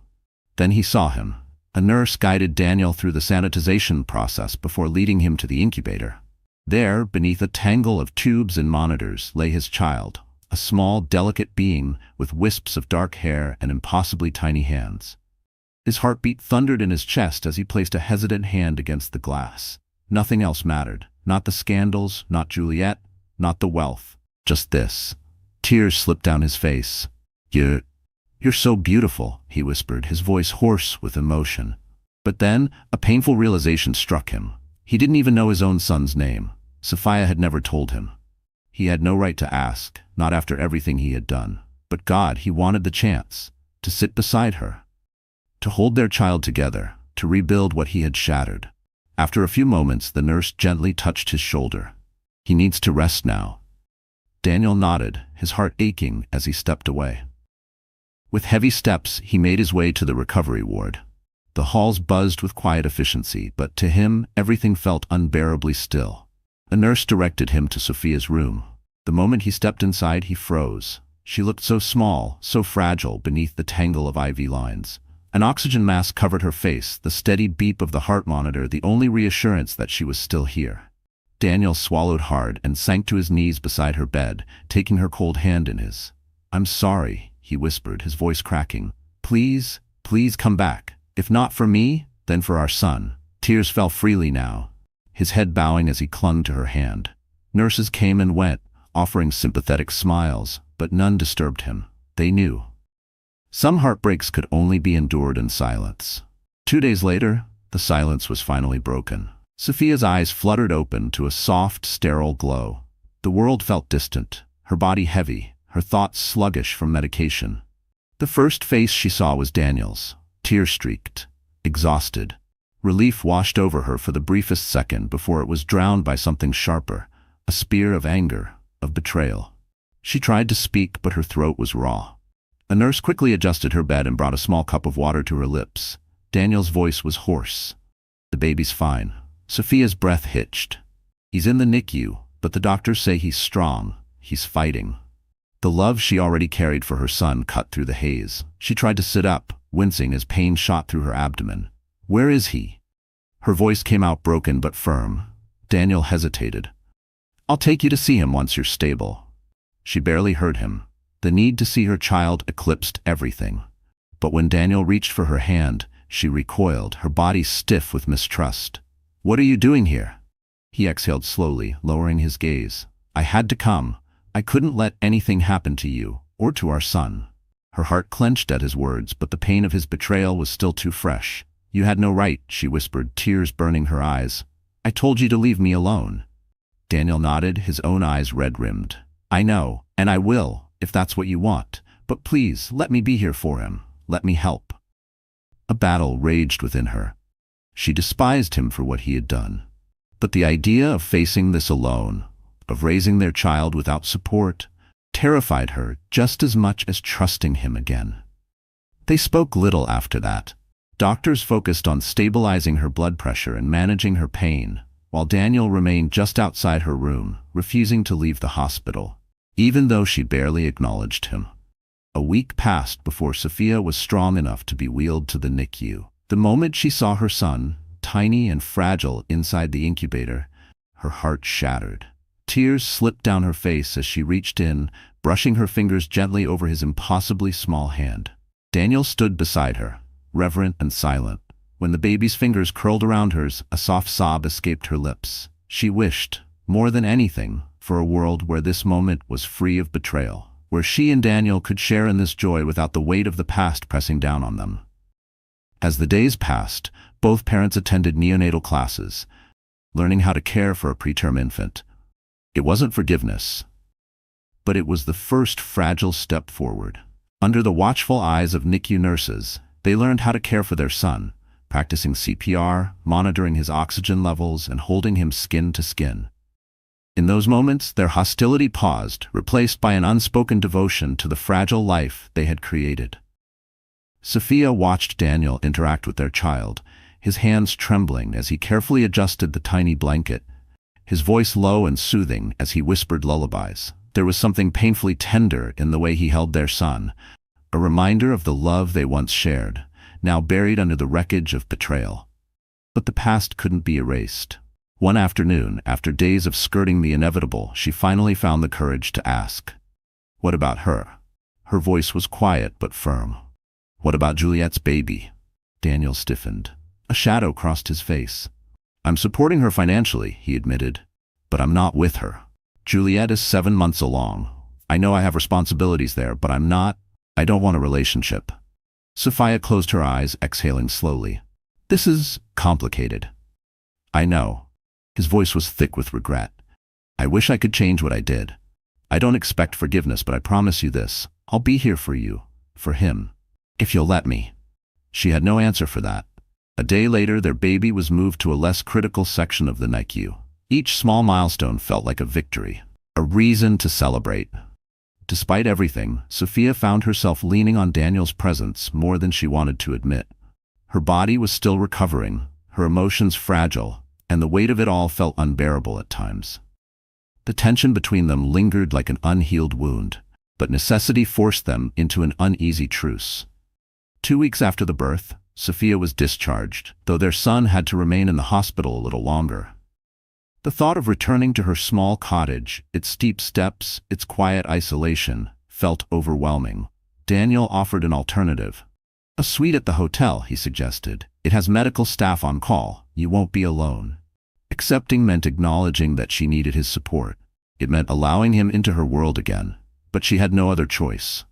Then he saw him. A nurse guided Daniel through the sanitization process before leading him to the incubator. There, beneath a tangle of tubes and monitors, lay his child, a small, delicate being with wisps of dark hair and impossibly tiny hands. His heartbeat thundered in his chest as he placed a hesitant hand against the glass. Nothing else mattered. Not the scandals, not Juliet, not the wealth. Just this. Tears slipped down his face. You're so beautiful," he whispered, his voice hoarse with emotion. But then, a painful realization struck him. He didn't even know his own son's name. Sophia had never told him. He had no right to ask, not after everything he had done. But God, he wanted the chance to sit beside her, to hold their child together, to rebuild what he had shattered. After a few moments, the nurse gently touched his shoulder. "He needs to rest now." Daniel nodded, his heart aching as he stepped away. With heavy steps, he made his way to the recovery ward. The halls buzzed with quiet efficiency, but to him, everything felt unbearably still. A nurse directed him to Sophia's room. The moment he stepped inside, he froze. She looked so small, so fragile beneath the tangle of IV lines. An oxygen mask covered her face, the steady beep of the heart monitor the only reassurance that she was still here. Daniel swallowed hard and sank to his knees beside her bed, taking her cold hand in his. "I'm sorry," he whispered, his voice cracking. "Please, please come back. If not for me, then for our son." Tears fell freely now, his head bowing as he clung to her hand. Nurses came and went, offering sympathetic smiles, but none disturbed him. They knew. Some heartbreaks could only be endured in silence. 2 days later, the silence was finally broken. Sophia's eyes fluttered open to a soft, sterile glow. The world felt distant, her body heavy, her thoughts sluggish from medication. The first face she saw was Daniel's, tear-streaked, exhausted. Relief washed over her for the briefest second before it was drowned by something sharper, a spear of anger, of betrayal. She tried to speak, but her throat was raw. A nurse quickly adjusted her bed and brought a small cup of water to her lips. Daniel's voice was hoarse. "The baby's fine." Sophia's breath hitched. "He's in the NICU, but the doctors say he's strong. He's fighting." The love she already carried for her son cut through the haze. She tried to sit up, wincing as pain shot through her abdomen. "Where is he?" Her voice came out broken but firm. Daniel hesitated. "I'll take you to see him once you're stable." She barely heard him. The need to see her child eclipsed everything. But when Daniel reached for her hand, she recoiled, her body stiff with mistrust. "What are you doing here?" He exhaled slowly, lowering his gaze. "I had to come. I couldn't let anything happen to you, or to our son." Her heart clenched at his words, but the pain of his betrayal was still too fresh. "You had no right," she whispered, tears burning her eyes. "I told you to leave me alone." Daniel nodded, his own eyes red-rimmed. "I know, And I will, if that's what you want. But please, let me be here for him. Let me help. A battle raged within her. She despised him for what he had done. But the idea of facing this alone, of raising their child without support, terrified her just as much as trusting him again. They spoke little after that. Doctors focused on stabilizing her blood pressure and managing her pain, while Daniel remained just outside her room, refusing to leave the hospital, even though she barely acknowledged him. A week passed before Sophia was strong enough to be wheeled to the NICU. The moment she saw her son, tiny and fragile inside the incubator, her heart shattered. Tears slipped down her face as she reached in, brushing her fingers gently over his impossibly small hand. Daniel stood beside her, reverent and silent. When the baby's fingers curled around hers, a soft sob escaped her lips. She wished, more than anything, for a world where this moment was free of betrayal, where she and Daniel could share in this joy without the weight of the past pressing down on them. As the days passed, both parents attended neonatal classes, learning how to care for a preterm infant. It wasn't forgiveness, but it was the first fragile step forward. Under the watchful eyes of NICU nurses, they learned how to care for their son, practicing CPR, monitoring his oxygen levels, and holding him skin to skin. In those moments, their hostility paused, replaced by an unspoken devotion to the fragile life they had created. Sophia watched Daniel interact with their child, his hands trembling as he carefully adjusted the tiny blanket, his voice low and soothing as he whispered lullabies. There was something painfully tender in the way he held their son, a reminder of the love they once shared, now buried under the wreckage of betrayal. But the past couldn't be erased. One afternoon, after days of skirting the inevitable, she finally found the courage to ask, "What about her?" Her voice was quiet but firm. "What about Juliet's baby?" Daniel stiffened. A shadow crossed his face. "I'm supporting her financially," he admitted, "but I'm not with her. Juliet is 7 months along. I know I have responsibilities there, but I don't want a relationship." Sophia closed her eyes, exhaling slowly. "This is complicated." "I know." His voice was thick with regret. "I wish I could change what I did. I don't expect forgiveness, but I promise you this. I'll be here for you, for him, if you'll let me." She had no answer for that. A day later, their baby was moved to a less critical section of the NICU. Each small milestone felt like a victory, a reason to celebrate. Despite everything, Sophia found herself leaning on Daniel's presence more than she wanted to admit. Her body was still recovering, her emotions fragile, and the weight of it all felt unbearable at times. The tension between them lingered like an unhealed wound, but necessity forced them into an uneasy truce. 2 weeks after the birth, Sophia was discharged, though their son had to remain in the hospital a little longer. The thought of returning to her small cottage, its steep steps, its quiet isolation, felt overwhelming. Daniel offered an alternative. "A suite at the hotel," he suggested. "It has medical staff on call. You won't be alone." Accepting meant acknowledging that she needed his support. It meant allowing him into her world again, but she had no other choice.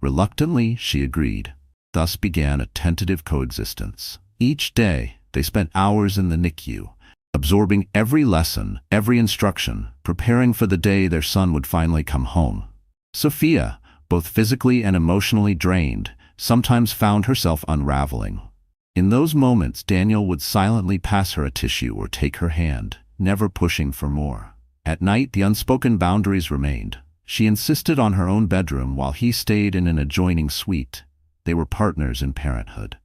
Reluctantly, she agreed. Thus began a tentative coexistence. Each day, they spent hours in the NICU, absorbing every lesson, every instruction, preparing for the day their son would finally come home. Sophia, both physically and emotionally drained, sometimes found herself unraveling. In those moments, Daniel would silently pass her a tissue or take her hand, never pushing for more. At night, the unspoken boundaries remained. She insisted on her own bedroom while he stayed in an adjoining suite. They were partners in parenthood.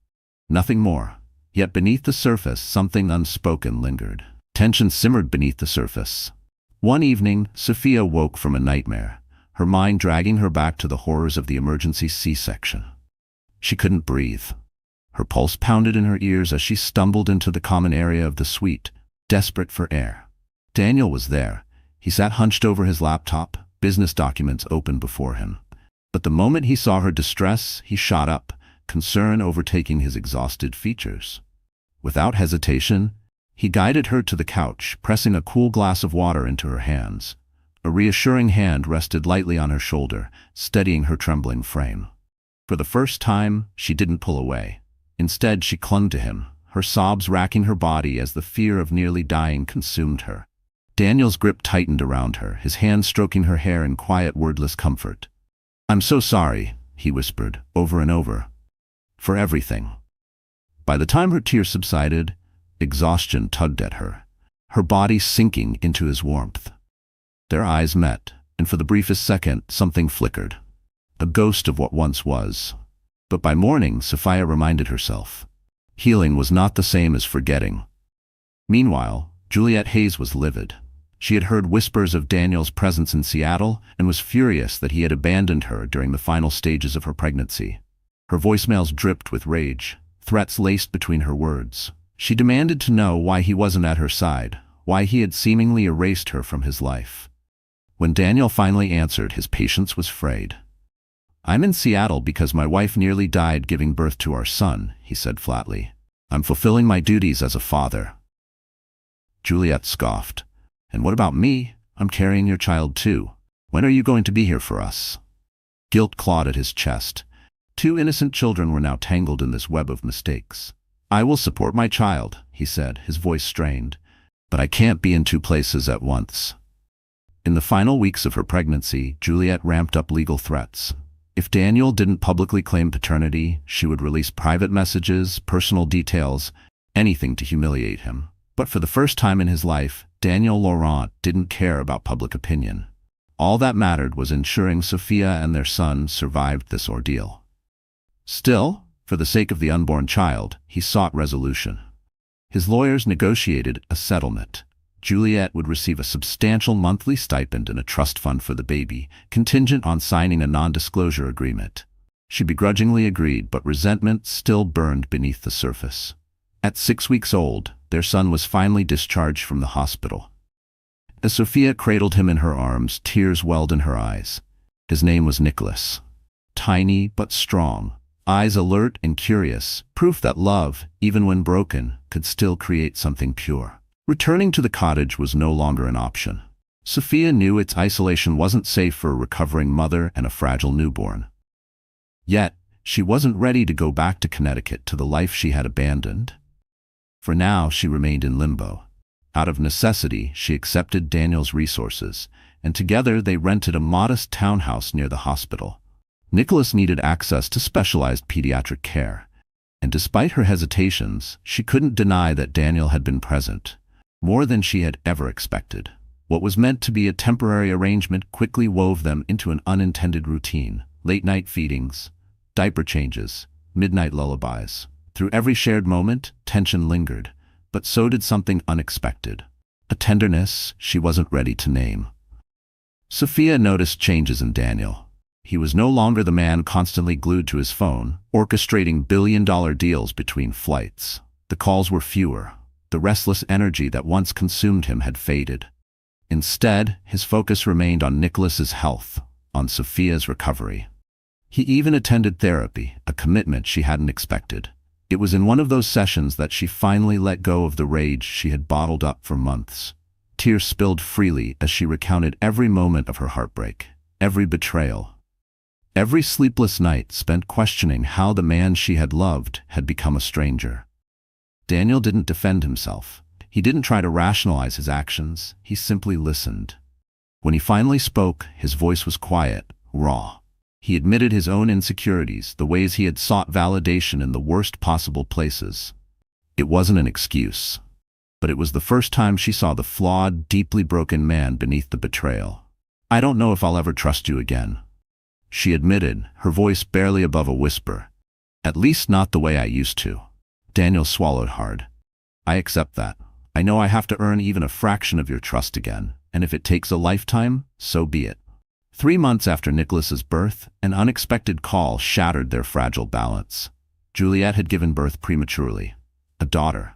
Nothing more. Yet beneath the surface, something unspoken lingered. Tension simmered beneath the surface. One evening, Sophia woke from a nightmare, her mind dragging her back to the horrors of the emergency C-section. She couldn't breathe. Her pulse pounded in her ears as she stumbled into the common area of the suite, desperate for air. Daniel was there. He sat hunched over his laptop, business documents open before him. But the moment he saw her distress, he shot up, concern overtaking his exhausted features. Without hesitation, he guided her to the couch, pressing a cool glass of water into her hands. A reassuring hand rested lightly on her shoulder, steadying her trembling frame. For the first time, she didn't pull away. Instead, she clung to him, her sobs racking her body as the fear of nearly dying consumed her. Daniel's grip tightened around her, his hand stroking her hair in quiet, wordless comfort. "I'm so sorry," he whispered, over and over. "For everything." By the time her tears subsided, exhaustion tugged at her, her body sinking into his warmth. Their eyes met, and for the briefest second, something flickered. A ghost of what once was. But by morning, Sophia reminded herself. Healing was not the same as forgetting. Meanwhile, Juliet Hayes was livid. She had heard whispers of Daniel's presence in Seattle and was furious that he had abandoned her during the final stages of her pregnancy. Her voicemails dripped with rage, threats laced between her words. She demanded to know why he wasn't at her side, why he had seemingly erased her from his life. When Daniel finally answered, his patience was frayed. "I'm in Seattle because my wife nearly died giving birth to our son," he said flatly. "I'm fulfilling my duties as a father." Juliet scoffed. "And what about me? I'm carrying your child too. When are you going to be here for us?" Guilt clawed at his chest. Two innocent children were now tangled in this web of mistakes. "I will support my child," he said, his voice strained. "But I can't be in two places at once." In the final weeks of her pregnancy, Juliet ramped up legal threats. If Daniel didn't publicly claim paternity, she would release private messages, personal details, anything to humiliate him. But for the first time in his life, Daniel Laurent didn't care about public opinion. All that mattered was ensuring Sophia and their son survived this ordeal. Still, for the sake of the unborn child, he sought resolution. His lawyers negotiated a settlement. Juliet would receive a substantial monthly stipend and a trust fund for the baby, contingent on signing a non-disclosure agreement. She begrudgingly agreed, but resentment still burned beneath the surface. At 6 weeks old, their son was finally discharged from the hospital. As Sophia cradled him in her arms, tears welled in her eyes. His name was Nicholas. Tiny but strong, eyes alert and curious, proof that love, even when broken, could still create something pure. Returning to the cottage was no longer an option. Sophia knew its isolation wasn't safe for a recovering mother and a fragile newborn. Yet, she wasn't ready to go back to Connecticut, to the life she had abandoned. For now, she remained in limbo. Out of necessity, she accepted Daniel's resources, and together they rented a modest townhouse near the hospital. Nicholas needed access to specialized pediatric care, and despite her hesitations, she couldn't deny that Daniel had been present. More than she had ever expected. What was meant to be a temporary arrangement quickly wove them into an unintended routine. Late-night feedings, diaper changes, midnight lullabies. Through every shared moment, tension lingered, but so did something unexpected. A tenderness she wasn't ready to name. Sophia noticed changes in Daniel. He was no longer the man constantly glued to his phone, orchestrating billion-dollar deals between flights. The calls were fewer. The restless energy that once consumed him had faded. Instead, his focus remained on Nicholas's health, on Sophia's recovery. He even attended therapy, a commitment she hadn't expected. It was in one of those sessions that she finally let go of the rage she had bottled up for months. Tears spilled freely as she recounted every moment of her heartbreak, every betrayal, every sleepless night spent questioning how the man she had loved had become a stranger. Daniel didn't defend himself. He didn't try to rationalize his actions. He simply listened. When he finally spoke, his voice was quiet, raw. He admitted his own insecurities, the ways he had sought validation in the worst possible places. It wasn't an excuse, but it was the first time she saw the flawed, deeply broken man beneath the betrayal. "I don't know if I'll ever trust you again," she admitted, her voice barely above a whisper. "At least not the way I used to." Daniel swallowed hard. "I accept that. I know I have to earn even a fraction of your trust again, and if it takes a lifetime, so be it." 3 months after Nicholas's birth, an unexpected call shattered their fragile balance. Juliet had given birth prematurely. A daughter,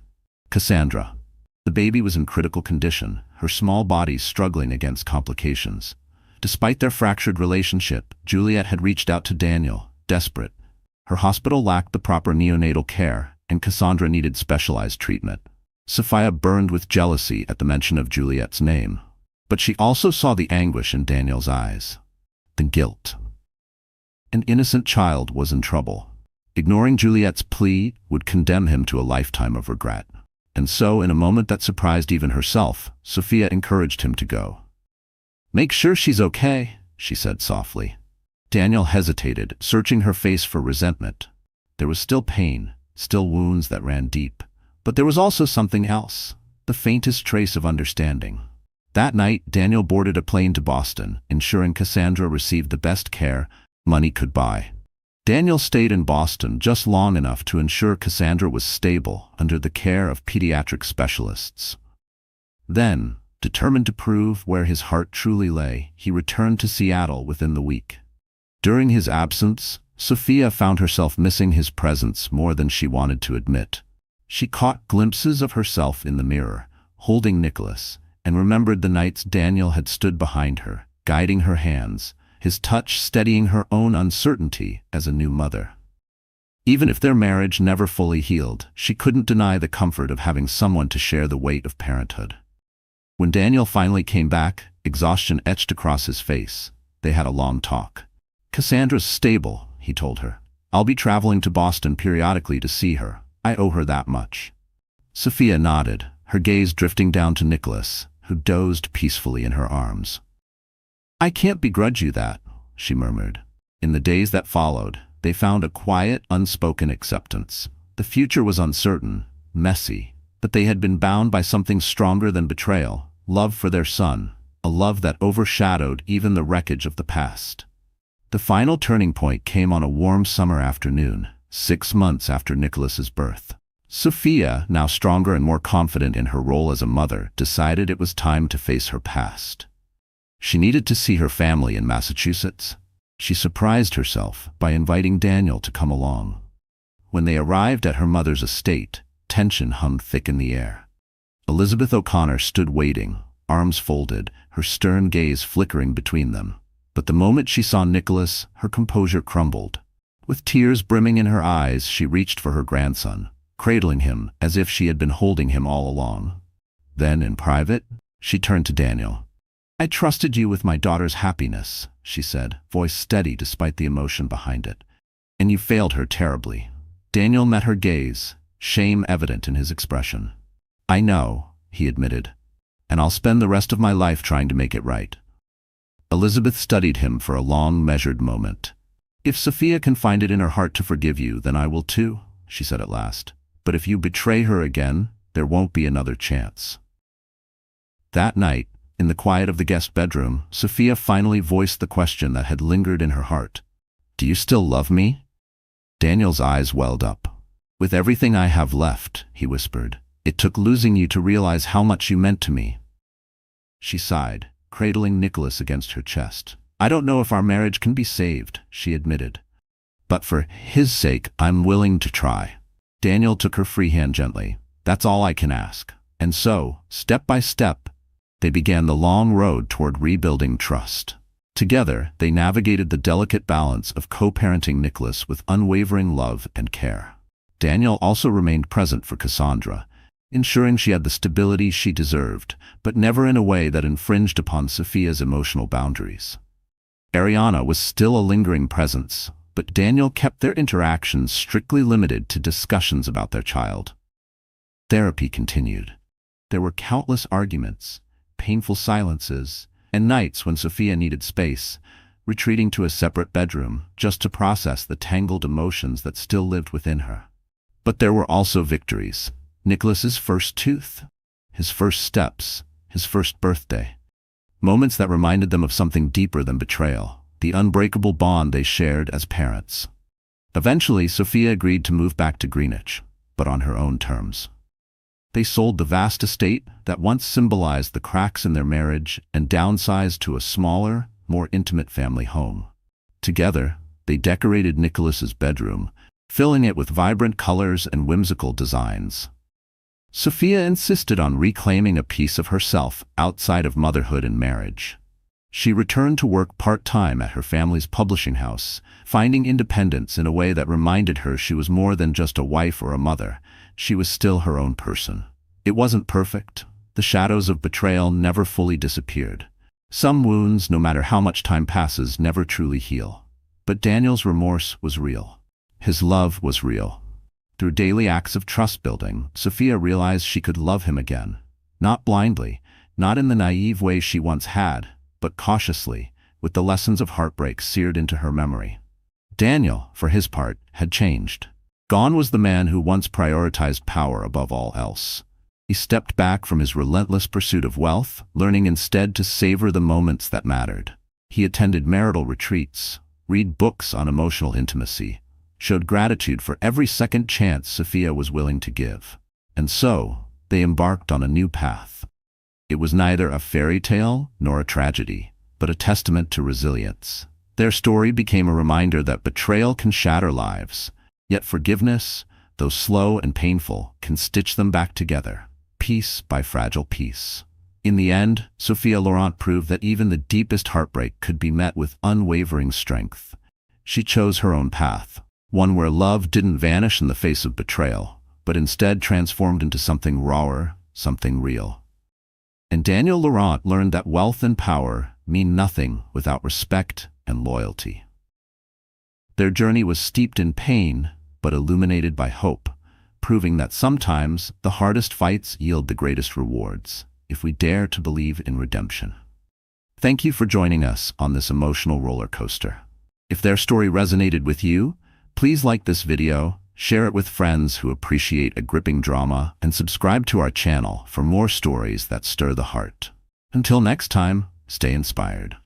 Cassandra. The baby was in critical condition, her small body struggling against complications. Despite their fractured relationship, Juliet had reached out to Daniel, desperate. Her hospital lacked the proper neonatal care, and Cassandra needed specialized treatment. Sophia burned with jealousy at the mention of Juliet's name. But she also saw the anguish in Daniel's eyes. The guilt. An innocent child was in trouble. Ignoring Juliet's plea would condemn him to a lifetime of regret. And so, in a moment that surprised even herself, Sophia encouraged him to go. "Make sure she's okay," she said softly. Daniel hesitated, searching her face for resentment. There was still pain, still wounds that ran deep. But there was also something else, the faintest trace of understanding. That night, Daniel boarded a plane to Boston, ensuring Cassandra received the best care money could buy. Daniel stayed in Boston just long enough to ensure Cassandra was stable under the care of pediatric specialists. Then, determined to prove where his heart truly lay, he returned to Seattle within the week. During his absence, Sophia found herself missing his presence more than she wanted to admit. She caught glimpses of herself in the mirror, holding Nicholas, and remembered the nights Daniel had stood behind her, guiding her hands, his touch steadying her own uncertainty as a new mother. Even if their marriage never fully healed, she couldn't deny the comfort of having someone to share the weight of parenthood. When Daniel finally came back, exhaustion etched across his face. They had a long talk. "Cassandra's stable," he told her. "I'll be traveling to Boston periodically to see her. I owe her that much." Sophia nodded, her gaze drifting down to Nicholas, who dozed peacefully in her arms. "I can't begrudge you that," she murmured. In the days that followed, they found a quiet, unspoken acceptance. The future was uncertain, messy, but they had been bound by something stronger than betrayal, love for their son, a love that overshadowed even the wreckage of the past. The final turning point came on a warm summer afternoon, 6 months after Nicholas's birth. Sophia, now stronger and more confident in her role as a mother, decided it was time to face her past. She needed to see her family in Massachusetts. She surprised herself by inviting Daniel to come along. When they arrived at her mother's estate, tension hung thick in the air. Elizabeth O'Connor stood waiting, arms folded, her stern gaze flickering between them. But the moment she saw Nicholas, her composure crumbled. With tears brimming in her eyes, she reached for her grandson, cradling him as if she had been holding him all along. Then, in private, she turned to Daniel. "I trusted you with my daughter's happiness," she said, voice steady despite the emotion behind it. "And you failed her terribly." Daniel met her gaze, shame evident in his expression. "I know," he admitted, "and I'll spend the rest of my life trying to make it right." Elizabeth studied him for a long, measured moment. "If Sophia can find it in her heart to forgive you, then I will too," she said at last. "But if you betray her again, there won't be another chance." That night, in the quiet of the guest bedroom, Sophia finally voiced the question that had lingered in her heart. "Do you still love me?" Daniel's eyes welled up. "With everything I have left," he whispered. "It took losing you to realize how much you meant to me." She sighed, cradling Nicholas against her chest. "I don't know if our marriage can be saved," she admitted. "But for his sake, I'm willing to try." Daniel took her free hand gently. "That's all I can ask." And so, step by step, they began the long road toward rebuilding trust. Together, they navigated the delicate balance of co-parenting Nicholas with unwavering love and care. Daniel also remained present for Cassandra, ensuring she had the stability she deserved, but never in a way that infringed upon Sophia's emotional boundaries. Ariana was still a lingering presence, but Daniel kept their interactions strictly limited to discussions about their child. Therapy continued. There were countless arguments, painful silences, and nights when Sophia needed space, retreating to a separate bedroom just to process the tangled emotions that still lived within her. But there were also victories. Nicholas's first tooth, his first steps, his first birthday. Moments that reminded them of something deeper than betrayal, the unbreakable bond they shared as parents. Eventually, Sophia agreed to move back to Greenwich, but on her own terms. They sold the vast estate that once symbolized the cracks in their marriage and downsized to a smaller, more intimate family home. Together, they decorated Nicholas's bedroom, filling it with vibrant colors and whimsical designs. Sophia insisted on reclaiming a piece of herself outside of motherhood and marriage. She returned to work part-time at her family's publishing house, finding independence in a way that reminded her she was more than just a wife or a mother. She was still her own person. It wasn't perfect. The shadows of betrayal never fully disappeared. Some wounds, no matter how much time passes, never truly heal. But Daniel's remorse was real. His love was real. Through daily acts of trust-building, Sophia realized she could love him again. Not blindly, not in the naive way she once had, but cautiously, with the lessons of heartbreak seared into her memory. Daniel, for his part, had changed. Gone was the man who once prioritized power above all else. He stepped back from his relentless pursuit of wealth, learning instead to savor the moments that mattered. He attended marital retreats, read books on emotional intimacy, showed gratitude for every second chance Sophia was willing to give. And so, they embarked on a new path. It was neither a fairy tale nor a tragedy, but a testament to resilience. Their story became a reminder that betrayal can shatter lives, yet forgiveness, though slow and painful, can stitch them back together, piece by fragile piece. In the end, Sophia Laurent proved that even the deepest heartbreak could be met with unwavering strength. She chose her own path, one where love didn't vanish in the face of betrayal, but instead transformed into something rawer, something real. And Daniel Laurent learned that wealth and power mean nothing without respect and loyalty. Their journey was steeped in pain, but illuminated by hope, proving that sometimes the hardest fights yield the greatest rewards, if we dare to believe in redemption. Thank you for joining us on this emotional roller coaster. If their story resonated with you, please like this video, share it with friends who appreciate a gripping drama, and subscribe to our channel for more stories that stir the heart. Until next time, stay inspired.